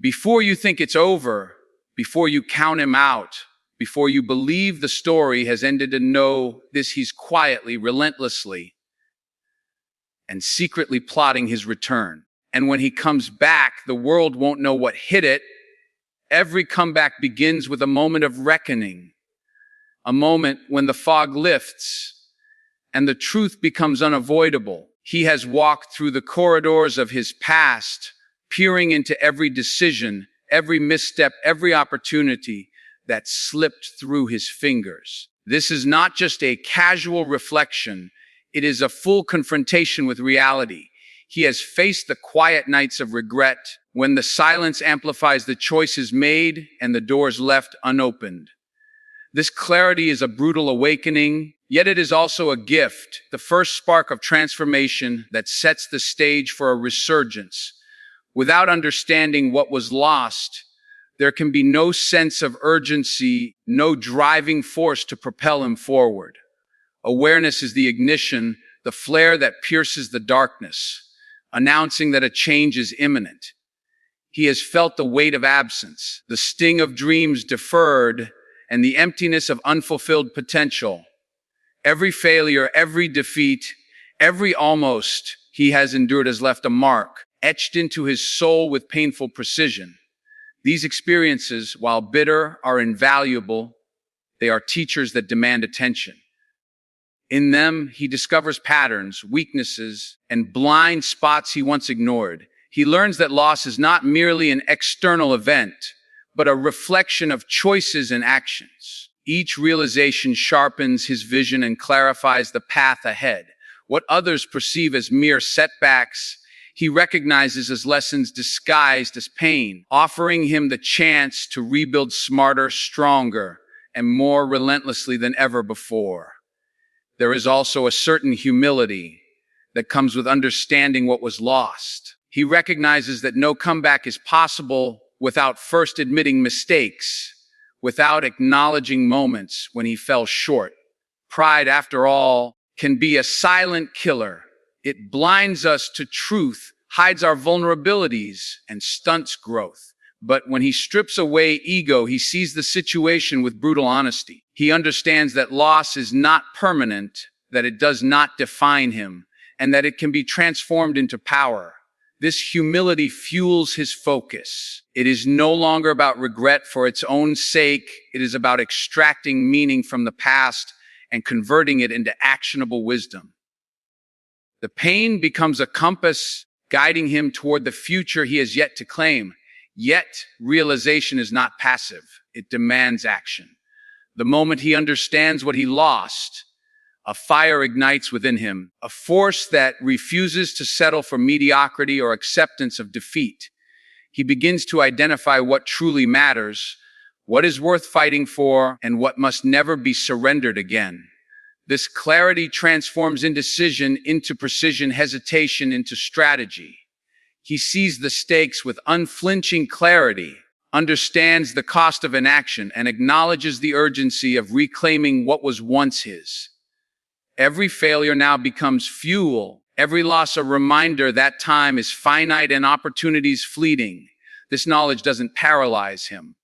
Before you think it's over, before you count him out, before you believe the story has ended, and know this, he's quietly, relentlessly, and secretly plotting his return. And when he comes back, the world won't know what hit it. Every comeback begins with a moment of reckoning, a moment when the fog lifts and the truth becomes unavoidable. He has walked through the corridors of his past, peering into every decision, every misstep, every opportunity that slipped through his fingers. This is not just a casual reflection. It is a full confrontation with reality. He has faced the quiet nights of regret, when the silence amplifies the choices made and the doors left unopened. This clarity is a brutal awakening, yet it is also a gift, the first spark of transformation that sets the stage for a resurgence. Without understanding what was lost, there can be no sense of urgency, no driving force to propel him forward. Awareness is the ignition, the flare that pierces the darkness, announcing that a change is imminent. He has felt the weight of absence, the sting of dreams deferred, and the emptiness of unfulfilled potential. Every failure, every defeat, every almost he has endured has left a mark, etched into his soul with painful precision. These experiences, while bitter, are invaluable. They are teachers that demand attention. In them, he discovers patterns, weaknesses, and blind spots he once ignored. He learns that loss is not merely an external event, but a reflection of choices and actions. Each realization sharpens his vision and clarifies the path ahead. What others perceive as mere setbacks, he recognizes as lessons disguised as pain, offering him the chance to rebuild smarter, stronger, and more relentlessly than ever before. There is also a certain humility that comes with understanding what was lost. He recognizes that no comeback is possible without first admitting mistakes, without acknowledging moments when he fell short. Pride, after all, can be a silent killer. It blinds us to truth, hides our vulnerabilities, and stunts growth. But when he strips away ego, he sees the situation with brutal honesty. He understands that loss is not permanent, that it does not define him, and that it can be transformed into power. This humility fuels his focus. It is no longer about regret for its own sake. It is about extracting meaning from the past and converting it into actionable wisdom. The pain becomes a compass guiding him toward the future he has yet to claim. Yet, realization is not passive. It demands action. The moment he understands what he lost, a fire ignites within him, a force that refuses to settle for mediocrity or acceptance of defeat. He begins to identify what truly matters, what is worth fighting for, and what must never be surrendered again. This clarity transforms indecision into precision, hesitation into strategy. He sees the stakes with unflinching clarity, understands the cost of inaction, and acknowledges the urgency of reclaiming what was once his. Every failure now becomes fuel, every loss a reminder that time is finite and opportunities fleeting. This knowledge doesn't paralyze him.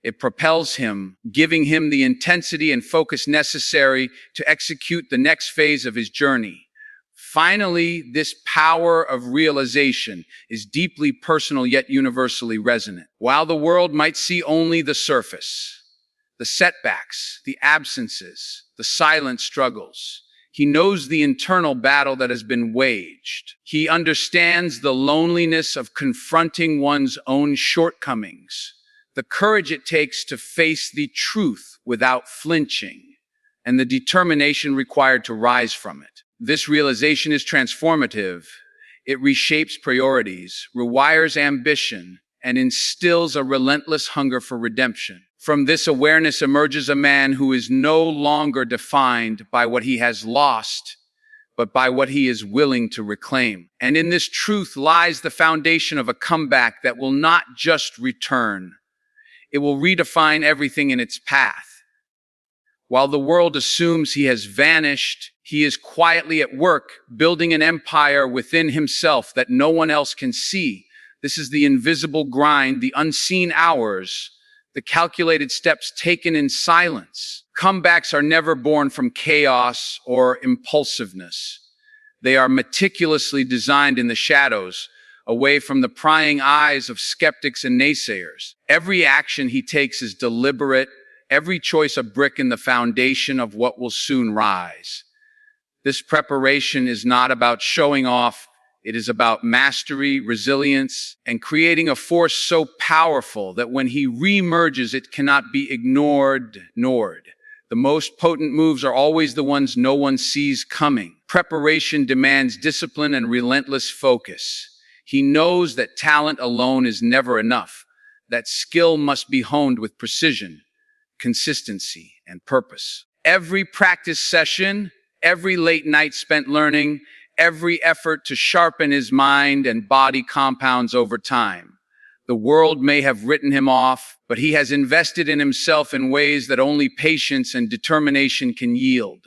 It propels him, giving him the intensity and focus necessary to execute the next phase of his journey. Finally, this power of realization is deeply personal yet universally resonant. While the world might see only the surface, the setbacks, the absences, the silent struggles, he knows the internal battle that has been waged. He understands the loneliness of confronting one's own shortcomings, the courage it takes to face the truth without flinching, and the determination required to rise from it. This realization is transformative. It reshapes priorities, rewires ambition, and instills a relentless hunger for redemption. From this awareness emerges a man who is no longer defined by what he has lost, but by what he is willing to reclaim. And in this truth lies the foundation of a comeback that will not just return. It will redefine everything in its path. While the world assumes he has vanished, he is quietly at work, building an empire within himself that no one else can see. This is the invisible grind, the unseen hours, the calculated steps taken in silence. Comebacks are never born from chaos or impulsiveness. They are meticulously designed in the shadows, away from the prying eyes of skeptics and naysayers. Every action he takes is deliberate, every choice a brick in the foundation of what will soon rise. This preparation is not about showing off. It is about mastery, resilience, and creating a force so powerful that when he re-emerges, it cannot be ignored. The most potent moves are always the ones no one sees coming. Preparation demands discipline and relentless focus. He knows that talent alone is never enough, that skill must be honed with precision, consistency, and purpose. Every practice session, every late night spent learning, every effort to sharpen his mind and body compounds over time. The world may have written him off, but he has invested in himself in ways that only patience and determination can yield.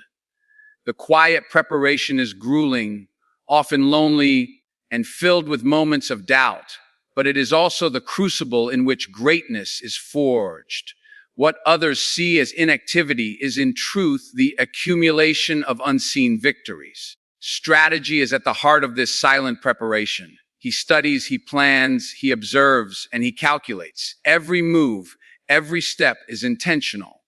The quiet preparation is grueling, often lonely, and filled with moments of doubt, but it is also the crucible in which greatness is forged. What others see as inactivity is in truth the accumulation of unseen victories. Strategy is at the heart of this silent preparation. He studies, he plans, he observes, and he calculates. Every move, every step is intentional.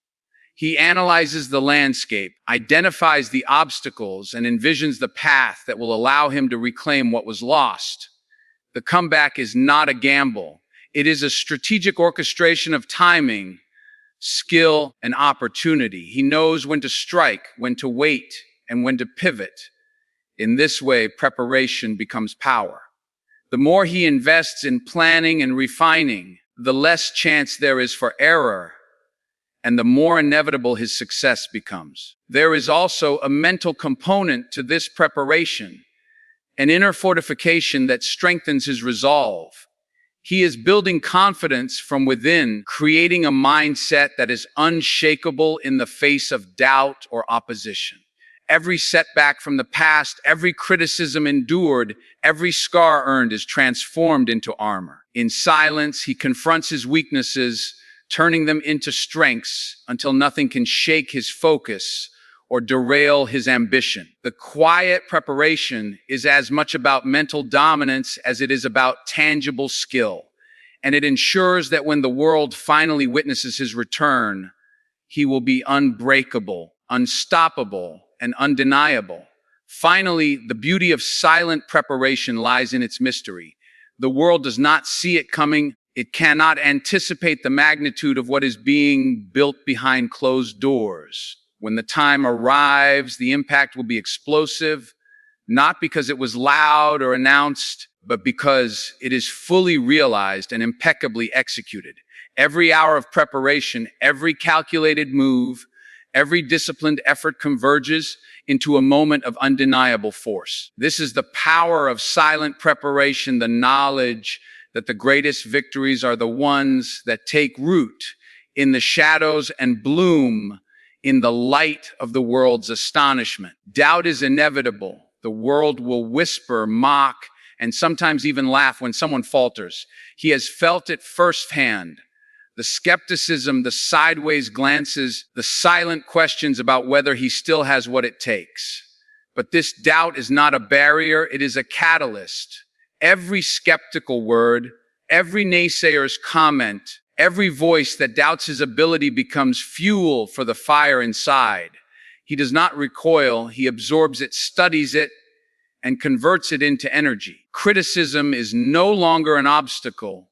He analyzes the landscape, identifies the obstacles, and envisions the path that will allow him to reclaim what was lost. The comeback is not a gamble. It is a strategic orchestration of timing, skill, and opportunity. He knows when to strike, when to wait, and when to pivot. In this way, preparation becomes power. The more he invests in planning and refining, the less chance there is for error, and the more inevitable his success becomes. There is also a mental component to this preparation, an inner fortification that strengthens his resolve. He is building confidence from within, creating a mindset that is unshakable in the face of doubt or opposition. Every setback from the past, every criticism endured, every scar earned is transformed into armor. In silence, he confronts his weaknesses, turning them into strengths until nothing can shake his focus or derail his ambition. The quiet preparation is as much about mental dominance as it is about tangible skill, and it ensures that when the world finally witnesses his return, he will be unbreakable, unstoppable, and undeniable. Finally, the beauty of silent preparation lies in its mystery. The world does not see it coming. It cannot anticipate the magnitude of what is being built behind closed doors. When the time arrives, the impact will be explosive, not because it was loud or announced, but because it is fully realized and impeccably executed. Every hour of preparation, every calculated move, every disciplined effort converges into a moment of undeniable force. This is the power of silent preparation, the knowledge that the greatest victories are the ones that take root in the shadows and bloom in the light of the world's astonishment. Doubt is inevitable. The world will whisper, mock, and sometimes even laugh when someone falters. He has felt it firsthand. The skepticism, the sideways glances, the silent questions about whether he still has what it takes. But this doubt is not a barrier, it is a catalyst. Every skeptical word, every naysayer's comment, every voice that doubts his ability becomes fuel for the fire inside. He does not recoil, he absorbs it, studies it, and converts it into energy. Criticism is no longer an obstacle.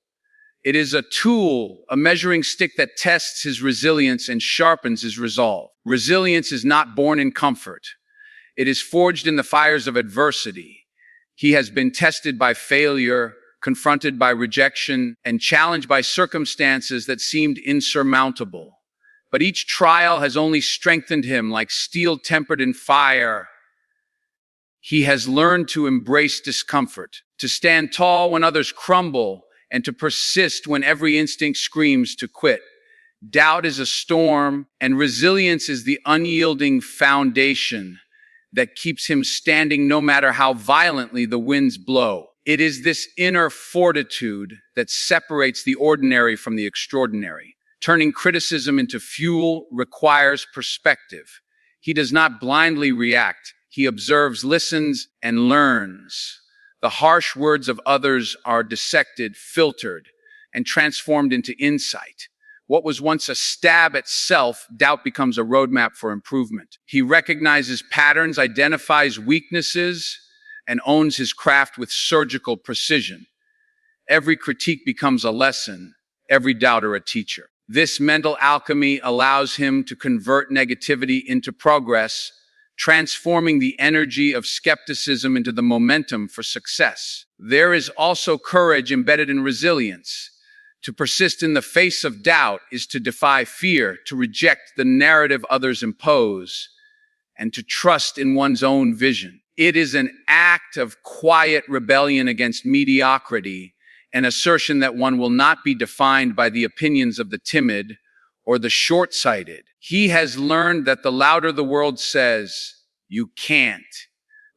It is a tool, a measuring stick that tests his resilience and sharpens his resolve. Resilience is not born in comfort. It is forged in the fires of adversity. He has been tested by failure, confronted by rejection, and challenged by circumstances that seemed insurmountable. But each trial has only strengthened him like steel tempered in fire. He has learned to embrace discomfort, to stand tall when others crumble, and to persist when every instinct screams to quit. Doubt is a storm, and resilience is the unyielding foundation that keeps him standing no matter how violently the winds blow. It is this inner fortitude that separates the ordinary from the extraordinary. Turning criticism into fuel requires perspective. He does not blindly react. He observes, listens, and learns. The harsh words of others are dissected, filtered, and transformed into insight. What was once a stab at self, doubt becomes a roadmap for improvement. He recognizes patterns, identifies weaknesses, and owns his craft with surgical precision. Every critique becomes a lesson, every doubter a teacher. This mental alchemy allows him to convert negativity into progress, transforming the energy of skepticism into the momentum for success. There is also courage embedded in resilience. To persist in the face of doubt is to defy fear, to reject the narrative others impose, and to trust in one's own vision. It is an act of quiet rebellion against mediocrity, an assertion that one will not be defined by the opinions of the timid or the short-sighted. He has learned that the louder the world says, "You can't,"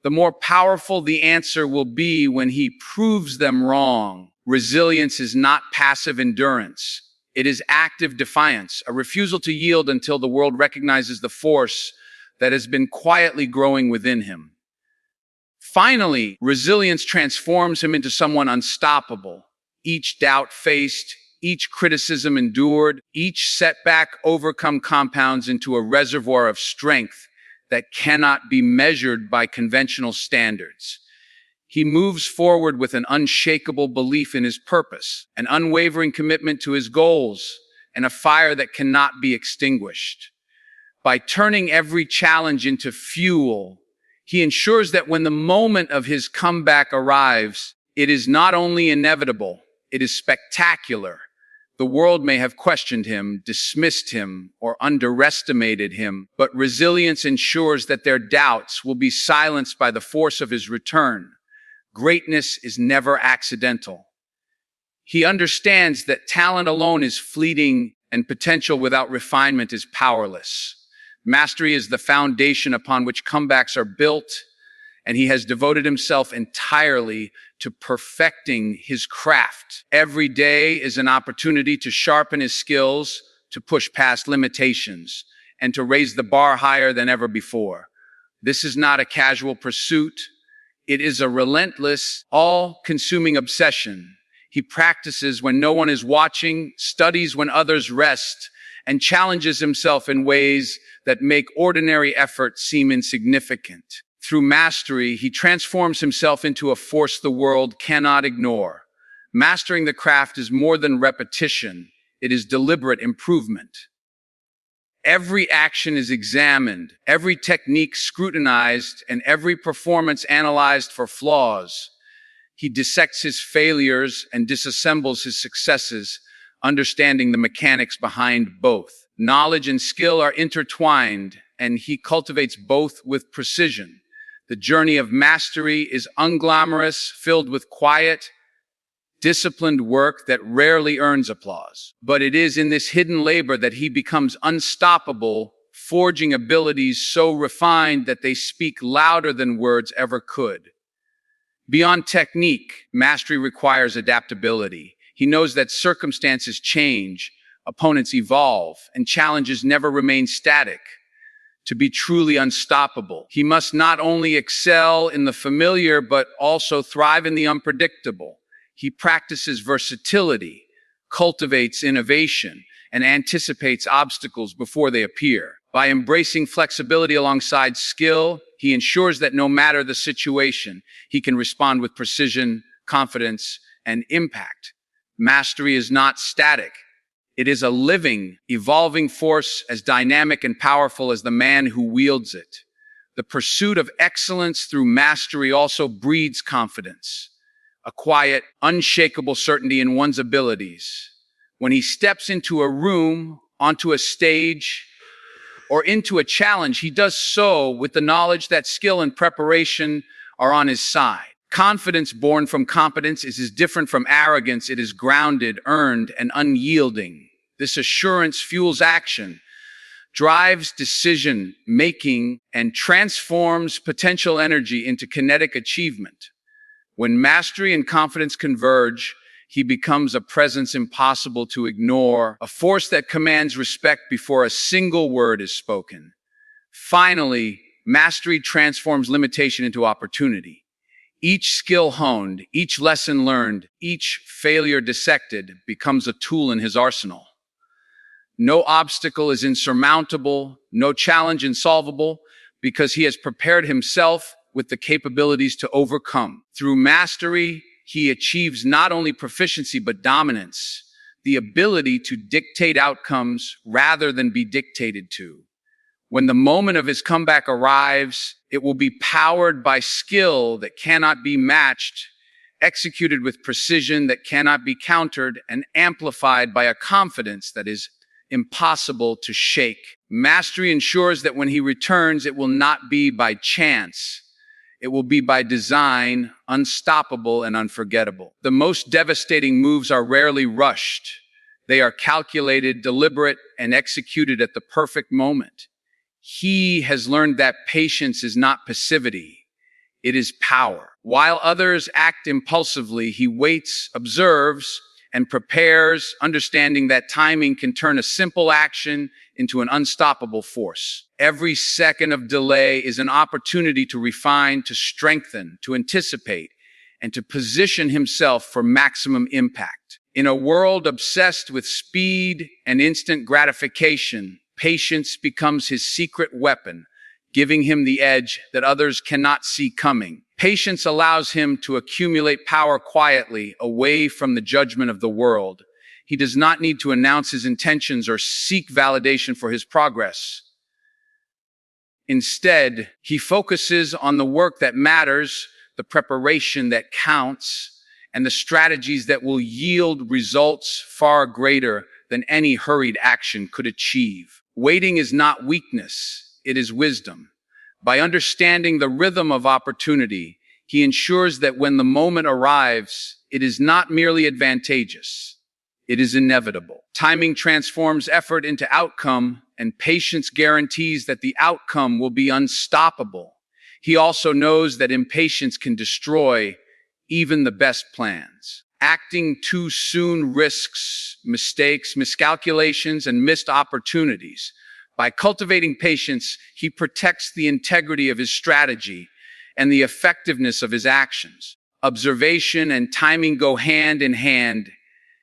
the more powerful the answer will be when he proves them wrong. Resilience is not passive endurance. It is active defiance, a refusal to yield until the world recognizes the force that has been quietly growing within him. Finally, resilience transforms him into someone unstoppable. Each doubt faced, each criticism endured, each setback overcome compounds into a reservoir of strength that cannot be measured by conventional standards. He moves forward with an unshakable belief in his purpose, an unwavering commitment to his goals, and a fire that cannot be extinguished. By turning every challenge into fuel, he ensures that when the moment of his comeback arrives, it is not only inevitable, it is spectacular. The world may have questioned him, dismissed him, or underestimated him, but resilience ensures that their doubts will be silenced by the force of his return. Greatness is never accidental. He understands that talent alone is fleeting and potential without refinement is powerless. Mastery is the foundation upon which comebacks are built, and he has devoted himself entirely to perfecting his craft. Every day is an opportunity to sharpen his skills, to push past limitations, and to raise the bar higher than ever before. This is not a casual pursuit. It is a relentless, all-consuming obsession. He practices when no one is watching, studies when others rest, and challenges himself in ways that make ordinary effort seem insignificant. Through mastery, he transforms himself into a force the world cannot ignore. Mastering the craft is more than repetition. It is deliberate improvement. Every action is examined, every technique scrutinized, and every performance analyzed for flaws. He dissects his failures and disassembles his successes, understanding the mechanics behind both. Knowledge and skill are intertwined, and he cultivates both with precision. The journey of mastery is unglamorous, filled with quiet, disciplined work that rarely earns applause. But it is in this hidden labor that he becomes unstoppable, forging abilities so refined that they speak louder than words ever could. Beyond technique, mastery requires adaptability. He knows that circumstances change, opponents evolve, and challenges never remain static. To be truly unstoppable, he must not only excel in the familiar, but also thrive in the unpredictable. He practices versatility, cultivates innovation, and anticipates obstacles before they appear. By embracing flexibility alongside skill, he ensures that no matter the situation, he can respond with precision, confidence, and impact. Mastery is not static. It is a living, evolving force as dynamic and powerful as the man who wields it. The pursuit of excellence through mastery also breeds confidence, a quiet, unshakable certainty in one's abilities. When he steps into a room, onto a stage, or into a challenge, he does so with the knowledge that skill and preparation are on his side. Confidence born from competence is different from arrogance. It is grounded, earned, and unyielding. This assurance fuels action, drives decision-making, and transforms potential energy into kinetic achievement. When mastery and confidence converge, he becomes a presence impossible to ignore, a force that commands respect before a single word is spoken. Finally, mastery transforms limitation into opportunity. Each skill honed, each lesson learned, each failure dissected becomes a tool in his arsenal. No obstacle is insurmountable, no challenge insolvable, because he has prepared himself with the capabilities to overcome. Through mastery, he achieves not only proficiency but dominance, the ability to dictate outcomes rather than be dictated to. When the moment of his comeback arrives, it will be powered by skill that cannot be matched, executed with precision that cannot be countered, and amplified by a confidence that is impossible to shake. Mastery ensures that when he returns, it will not be by chance. It will be by design, unstoppable and unforgettable. The most devastating moves are rarely rushed. They are calculated, deliberate, and executed at the perfect moment. He has learned that patience is not passivity, it is power. While others act impulsively, he waits, observes, and prepares, understanding that timing can turn a simple action into an unstoppable force. Every second of delay is an opportunity to refine, to strengthen, to anticipate, and to position himself for maximum impact. In a world obsessed with speed and instant gratification, patience becomes his secret weapon, giving him the edge that others cannot see coming. Patience allows him to accumulate power quietly, away from the judgment of the world. He does not need to announce his intentions or seek validation for his progress. Instead, he focuses on the work that matters, the preparation that counts, and the strategies that will yield results far greater than any hurried action could achieve. Waiting is not weakness, it is wisdom. By understanding the rhythm of opportunity, he ensures that when the moment arrives, it is not merely advantageous, it is inevitable. Timing transforms effort into outcome, and patience guarantees that the outcome will be unstoppable. He also knows that impatience can destroy even the best plans. Acting too soon risks mistakes, miscalculations, and missed opportunities. By cultivating patience, he protects the integrity of his strategy and the effectiveness of his actions. Observation and timing go hand in hand.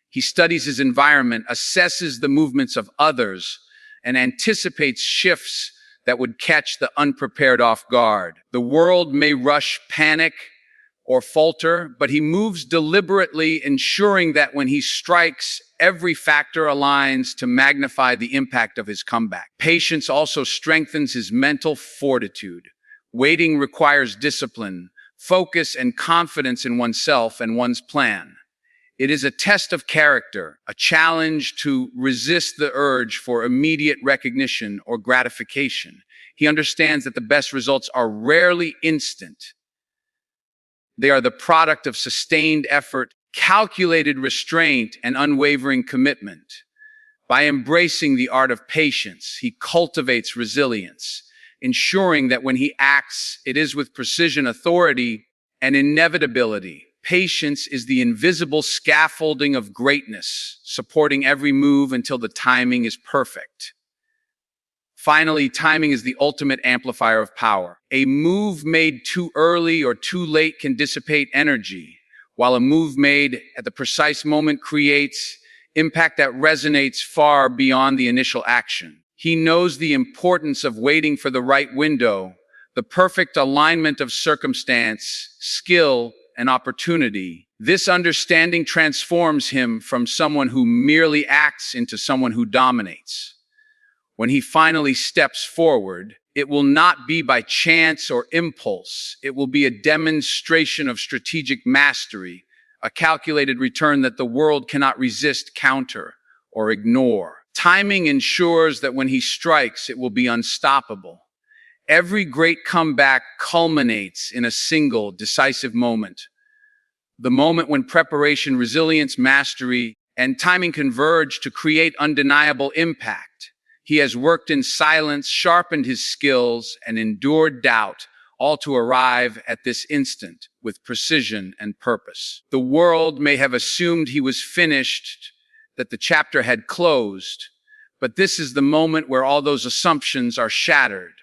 He studies his environment, assesses the movements of others, and anticipates shifts that would catch the unprepared off guard. The world may rush, panic, or falter, but he moves deliberately, ensuring that when he strikes, every factor aligns to magnify the impact of his comeback. Patience also strengthens his mental fortitude. Waiting requires discipline, focus, and confidence in oneself and one's plan. It is a test of character, a challenge to resist the urge for immediate recognition or gratification. He understands that the best results are rarely instant. They are the product of sustained effort, calculated restraint, and unwavering commitment. By embracing the art of patience, he cultivates resilience, ensuring that when he acts, it is with precision, authority, and inevitability. Patience is the invisible scaffolding of greatness, supporting every move until the timing is perfect. Finally, timing is the ultimate amplifier of power. A move made too early or too late can dissipate energy, while a move made at the precise moment creates impact that resonates far beyond the initial action. He knows the importance of waiting for the right window, the perfect alignment of circumstance, skill, and opportunity. This understanding transforms him from someone who merely acts into someone who dominates. When he finally steps forward, it will not be by chance or impulse. It will be a demonstration of strategic mastery, a calculated return that the world cannot resist, counter, or ignore. Timing ensures that when he strikes, it will be unstoppable. Every great comeback culminates in a single decisive moment. The moment when preparation, resilience, mastery, and timing converge to create undeniable impact. He has worked in silence, sharpened his skills, and endured doubt, all to arrive at this instant. with precision and purpose. The world may have assumed he was finished, that the chapter had closed, but this is the moment where all those assumptions are shattered.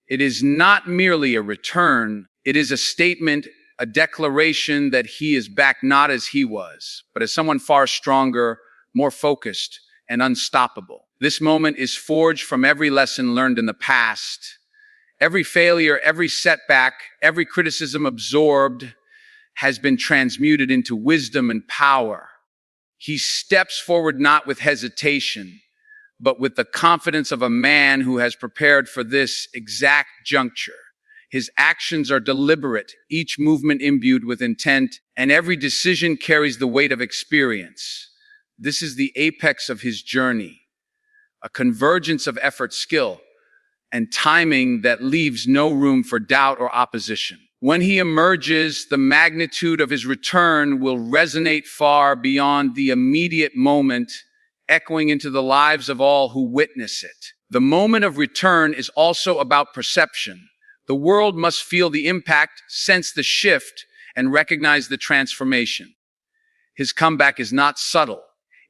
It is not merely a return, it is a statement, a declaration that he is back not as he was, but as someone far stronger, more focused, and unstoppable. This moment is forged from every lesson learned in the past. Every failure, every setback, every criticism absorbed has been transmuted into wisdom and power. He steps forward not with hesitation, but with the confidence of a man who has prepared for this exact juncture. His actions are deliberate, each movement imbued with intent, and every decision carries the weight of experience. This is the apex of his journey, a convergence of effort, skill, and timing that leaves no room for doubt or opposition. When he emerges, the magnitude of his return will resonate far beyond the immediate moment, echoing into the lives of all who witness it. The moment of return is also about perception. The world must feel the impact, sense the shift, and recognize the transformation. His comeback is not subtle.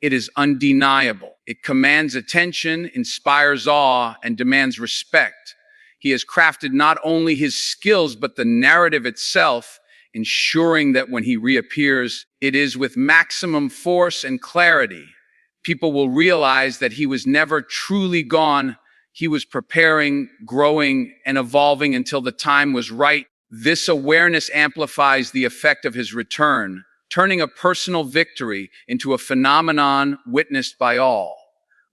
It is undeniable. It commands attention, inspires awe, and demands respect. He has crafted not only his skills, but the narrative itself, ensuring that when he reappears, it is with maximum force and clarity. People will realize that he was never truly gone. He was preparing, growing, and evolving until the time was right. This awareness amplifies the effect of his return, turning a personal victory into a phenomenon witnessed by all.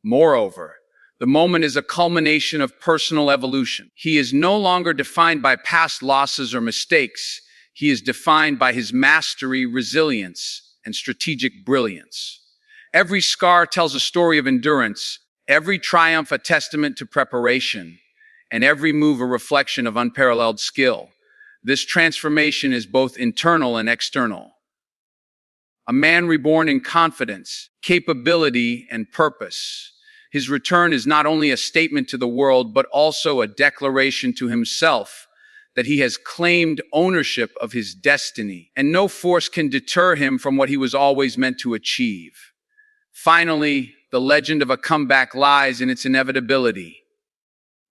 Moreover, the moment is a culmination of personal evolution. He is no longer defined by past losses or mistakes. He is defined by his mastery, resilience, and strategic brilliance. Every scar tells a story of endurance, every triumph a testament to preparation, and every move a reflection of unparalleled skill. This transformation is both internal and external. A man reborn in confidence, capability, and purpose. His return is not only a statement to the world, but also a declaration to himself that he has claimed ownership of his destiny, and no force can deter him from what he was always meant to achieve. Finally, the legend of a comeback lies in its inevitability.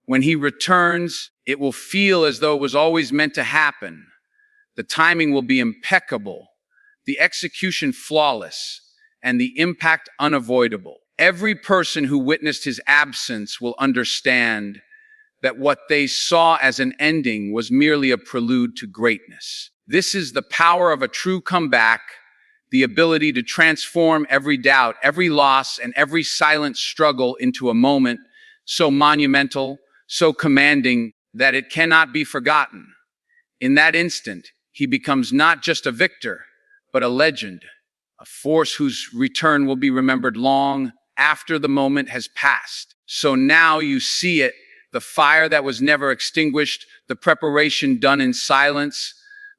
When he returns, it will feel as though it was always meant to happen. The timing will be impeccable, the execution flawless, and the impact unavoidable. Every person who witnessed his absence will understand that what they saw as an ending was merely a prelude to greatness. This is the power of a true comeback, the ability to transform every doubt, every loss, and every silent struggle into a moment so monumental, so commanding, that it cannot be forgotten. In that instant, he becomes not just a victor, but a legend, a force whose return will be remembered long after the moment has passed. So now you see it, the fire that was never extinguished, the preparation done in silence,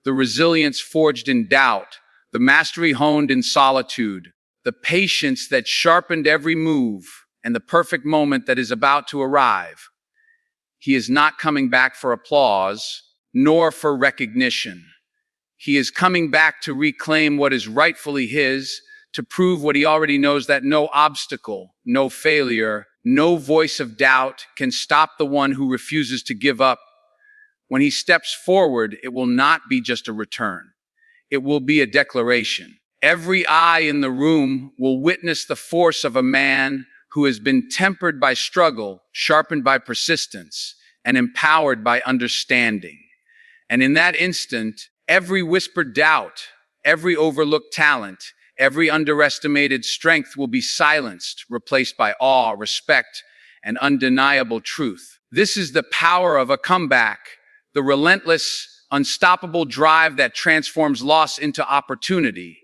the resilience forged in doubt, the mastery honed in solitude, the patience that sharpened every move, and the perfect moment that is about to arrive. He is not coming back for applause, nor for recognition. He is coming back to reclaim what is rightfully his, to prove what he already knows, that no obstacle, no failure, no voice of doubt can stop the one who refuses to give up. When he steps forward, it will not be just a return. It will be a declaration. Every eye in the room will witness the force of a man who has been tempered by struggle, sharpened by persistence, and empowered by understanding. And in that instant, every whispered doubt, every overlooked talent, every underestimated strength will be silenced, replaced by awe, respect, and undeniable truth. This is the power of a comeback, the relentless, unstoppable drive that transforms loss into opportunity,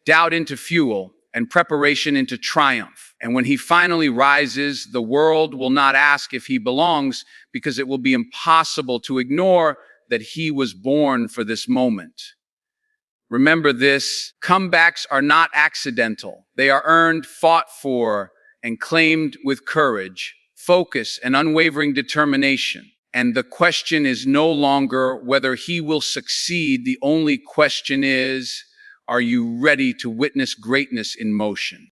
doubt into fuel, and preparation into triumph. And when he finally rises, the world will not ask if he belongs, because it will be impossible to ignore that he was born for this moment. Remember this, comebacks are not accidental. They are earned, fought for, and claimed with courage, focus, and unwavering determination. And the question is no longer whether he will succeed. The only question is, are you ready to witness greatness in motion?